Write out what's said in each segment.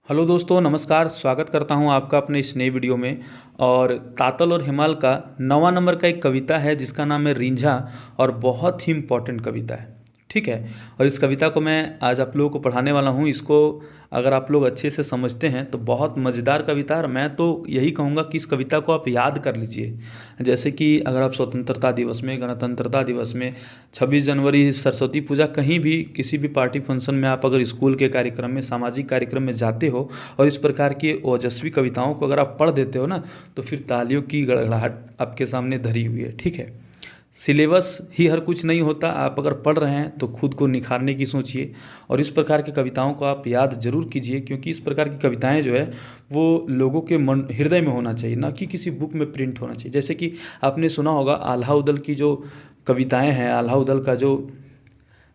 Hello दोस्तों, नमस्कार। स्वागत करता हूं आपका अपने इस नए वीडियो में। और तातल और हिमाल का 9वां नंबर का एक कविता है जिसका नाम है रिंझा, और बहुत ही इम्पोर्टेंट कविता है। ठीक है। और इस कविता को मैं आज आप लोगों को पढ़ाने वाला हूं। इसको अगर आप लोग अच्छे से समझते हैं तो बहुत मज़ेदार कविता है। और मैं तो यही कहूँगा कि इस कविता को आप याद कर लीजिए। जैसे कि अगर आप स्वतंत्रता दिवस में, गणतंत्रता दिवस में, 26 जनवरी, सरस्वती पूजा, कहीं भी किसी भी पार्टी फंक्शन में, आप अगर स्कूल के कार्यक्रम में, सामाजिक कार्यक्रम में जाते हो और इस प्रकार की ओजस्वी कविताओं को अगर आप पढ़ देते हो ना, तो फिर तालियों की गड़गड़ाहट आपके सामने धरी हुई है। ठीक है। सिलेबस ही हर कुछ नहीं होता। आप अगर पढ़ रहे हैं तो खुद को निखारने की सोचिए और इस प्रकार की कविताओं को आप याद जरूर कीजिए, क्योंकि इस प्रकार की कविताएं जो है वो लोगों के मन हृदय में होना चाहिए, ना कि किसी बुक में प्रिंट होना चाहिए। जैसे कि आपने सुना होगा आल्हा उदल की जो कविताएं हैं, आल्हा उदल का जो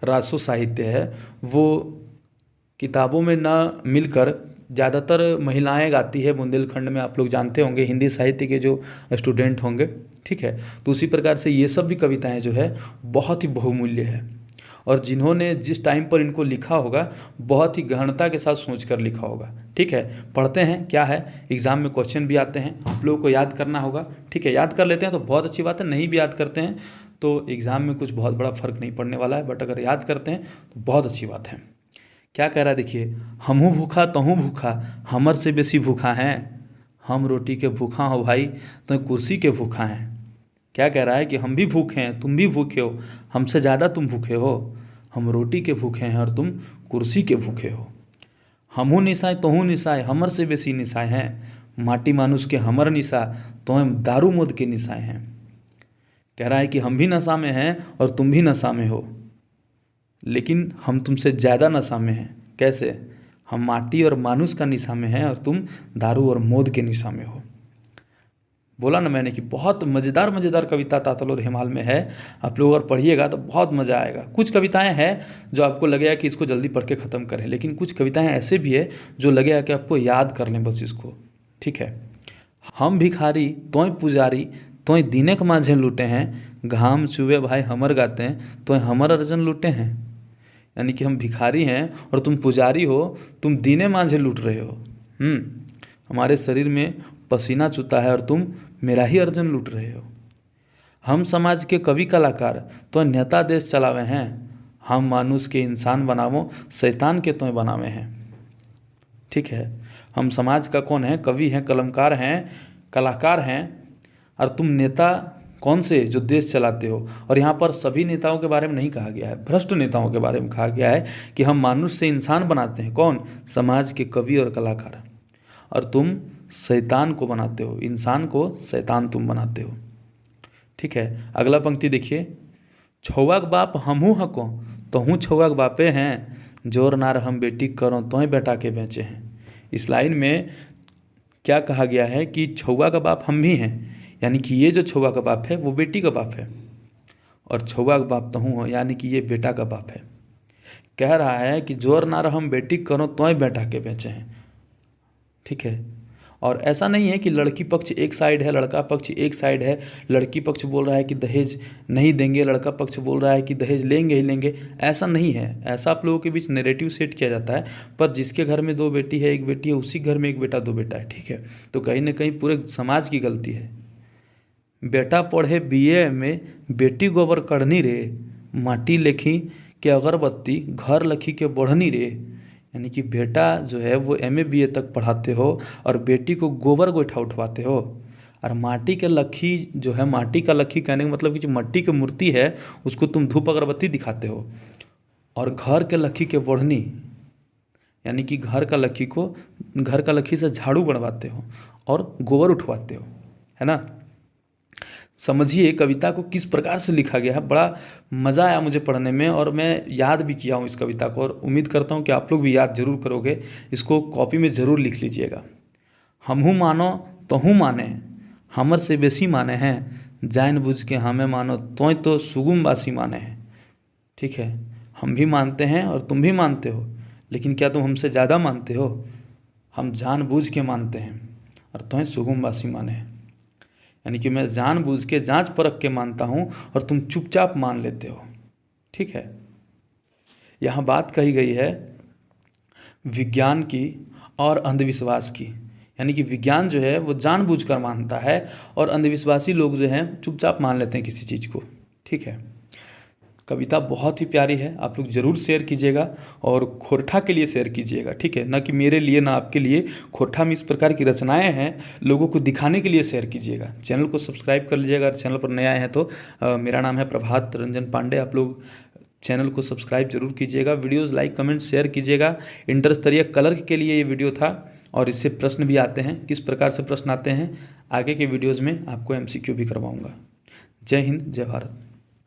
रासो साहित्य है, वो किताबों में ना मिलकर ज़्यादातर महिलाएं गाती है बुंदेलखंड में। आप लोग जानते होंगे, हिंदी साहित्य के जो स्टूडेंट होंगे। ठीक है। तो उसी प्रकार से ये सब भी कविताएं जो है बहुत ही बहुमूल्य है, और जिन्होंने जिस टाइम पर इनको लिखा होगा बहुत ही गहनता के साथ सोच कर लिखा होगा। ठीक है। पढ़ते हैं क्या है, एग्ज़ाम में क्वेश्चन भी आते हैं, आप लोगों को याद करना होगा। ठीक है। याद कर लेते हैं तो बहुत अच्छी बात है, नहीं भी याद करते हैं तो एग्ज़ाम में कुछ बहुत बड़ा फ़र्क नहीं पड़ने वाला है, बट अगर याद करते हैं तो बहुत अच्छी बात है। क्या कह रहा है देखिए, हमहू भूखा तहूँ भूखा, हमर से बेसी भूखा हैं, हम रोटी के भूखा हो भाई, तो कुर्सी के भूखा हैं। क्या कह रहा है कि हम भी भूखे हैं, तुम भी भूखे हो, हमसे ज़्यादा तुम भूखे हो, हम रोटी के भूखे हैं और तुम कुर्सी के भूखे हो। हमहू निसाय तोहू निसाय, हमर से बेसी निसाय हैं, माटी मानुष के हमर निशा, तो हम दारू मोद के निसाय हैं। कह रहा है कि हम भी नशा में हैं और तुम भी नशा में हो, लेकिन हम तुमसे ज़्यादा नशा में हैं। कैसे? हम माटी और मानुष का निशा में हैं और तुम दारू और मौत के निशा में हो। बोला ना मैंने कि बहुत मज़ेदार मज़ेदार कविता तातल और हिमाल में है। आप लोग अगर पढ़िएगा तो बहुत मज़ा आएगा। कुछ कविताएं हैं जो आपको लगेगा कि इसको जल्दी पढ़ के ख़त्म करें, लेकिन कुछ कविताएं ऐसे भी है जो लगेगा कि आपको याद कर लें बस इसको। ठीक है। हम भिखारी तोय पुजारी, तोय दीनक माझे लूटे हैं, घाम चुवे भाई हमर गाते हैं, तोय हमर अर्जन लूटे हैं। यानी कि हम भिखारी हैं और तुम पुजारी हो, तुम दीने माझे लूट रहे हो। हमारे शरीर में पसीना चूता है और तुम मेरा ही अर्जन लूट रहे हो। हम समाज के कवि कलाकार तो नेता देश चलावे हैं, हम मानुष के इंसान बनावो, शैतान के तो बनावे हैं। ठीक है। हम समाज का कौन है? कवि हैं, कलमकार हैं, कलाकार हैं, और तुम नेता कौन से जो देश चलाते हो। और यहाँ पर सभी नेताओं के बारे में नहीं कहा गया है, भ्रष्ट नेताओं के बारे में कहा गया है कि हम मानुष से इंसान बनाते हैं। कौन? समाज के कवि और कलाकार। और तुम शैतान को बनाते हो, इंसान को शैतान तुम बनाते हो। ठीक है। अगला पंक्ति देखिए, छौवाक बाप हमहू हको, तोहू छौवाक बापे हैं, जोर नार हम बेटी करो तोय बेटा के बेचे हैं। इस लाइन में क्या कहा गया है कि छौवा का बाप हम भी हैं, यानी कि ये जो छौवा का बाप है वो बेटी का बाप है, और छौवा का बाप तहूँ हो, यानी कि ये बेटा का बाप है। कह रहा है कि जोर नार हम बेटी करो तोय बेटा के बेचे हैं। ठीक है। और ऐसा नहीं है कि लड़की पक्ष एक साइड है, लड़का पक्ष एक साइड है। लड़की पक्ष बोल रहा है कि दहेज नहीं देंगे, लड़का पक्ष बोल रहा है कि दहेज लेंगे ही लेंगे। ऐसा नहीं है। ऐसा आप लोगों के बीच नैरेटिव सेट किया जाता है, पर जिसके घर में 2 बेटी है, 1 बेटी है, उसी घर में 1 बेटा 2 बेटा है। ठीक है। तो कहीं ना कहीं पूरे समाज की गलती है। बेटा पढ़े बीए में, बेटी गोबर कढ़नी रे, माटी लेखी के अगरबत्ती, घर लखी के बढ़नी रे। यानी कि बेटा जो है वो एमए बीए तक पढ़ाते हो और बेटी को गोबर गोइठा उठवाते हो। और माटी के लखी जो है, माटी का लखी कहने का मतलब कि जो मट्टी की मूर्ति है उसको तुम धूप अगरबत्ती दिखाते हो। और घर के लखी के बढ़नी, यानी कि घर का लखी से झाड़ू बनवाते हो और गोबर उठवाते हो, है ना। समझिए कविता को किस प्रकार से लिखा गया है। बड़ा मज़ा आया मुझे पढ़ने में, और मैं याद भी किया हूँ इस कविता को, और उम्मीद करता हूँ कि आप लोग भी याद जरूर करोगे। इसको कॉपी में ज़रूर लिख लीजिएगा। हमहू मानो तोहू माने, हमर से बेसी माने हैं, जान बुझ के हमें मानो तोय तो सुगुम बासी माने हैं। ठीक है। हम भी मानते हैं और तुम भी मानते हो, लेकिन क्या तुम हमसे ज़्यादा मानते हो? हम जानबूझ के मानते हैं और तोय सुगुम बासी माने हैं। यानी कि मैं जानबूझ के जांच परख के मानता हूं और तुम चुपचाप मान लेते हो। ठीक है। यहाँ बात कही गई है विज्ञान की, और अंधविश्वास की, यानी कि विज्ञान जो है वो जानबूझकर मानता है और अंधविश्वासी लोग जो हैं चुपचाप मान लेते हैं किसी चीज़ को। ठीक है, कविता बहुत ही प्यारी है, आप लोग ज़रूर शेयर कीजिएगा और खोरठा के लिए शेयर कीजिएगा। ठीक है, ना कि मेरे लिए ना आपके लिए। खोरठा में इस प्रकार की रचनाएं हैं, लोगों को दिखाने के लिए शेयर कीजिएगा। चैनल को सब्सक्राइब कर लीजिएगा अगर चैनल पर नए आए हैं तो। मेरा नाम है प्रभात रंजन पांडे। आप लोग चैनल को सब्सक्राइब जरूर कीजिएगा, वीडियोज़ लाइक कमेंट शेयर कीजिएगा। इंटरस्तरीय कलर के लिए ये वीडियो था और इससे प्रश्न भी आते हैं, किस प्रकार से प्रश्न आते हैं आगे के वीडियोज़ में आपको MCQ भी करवाऊँगा। जय हिंद, जय भारत।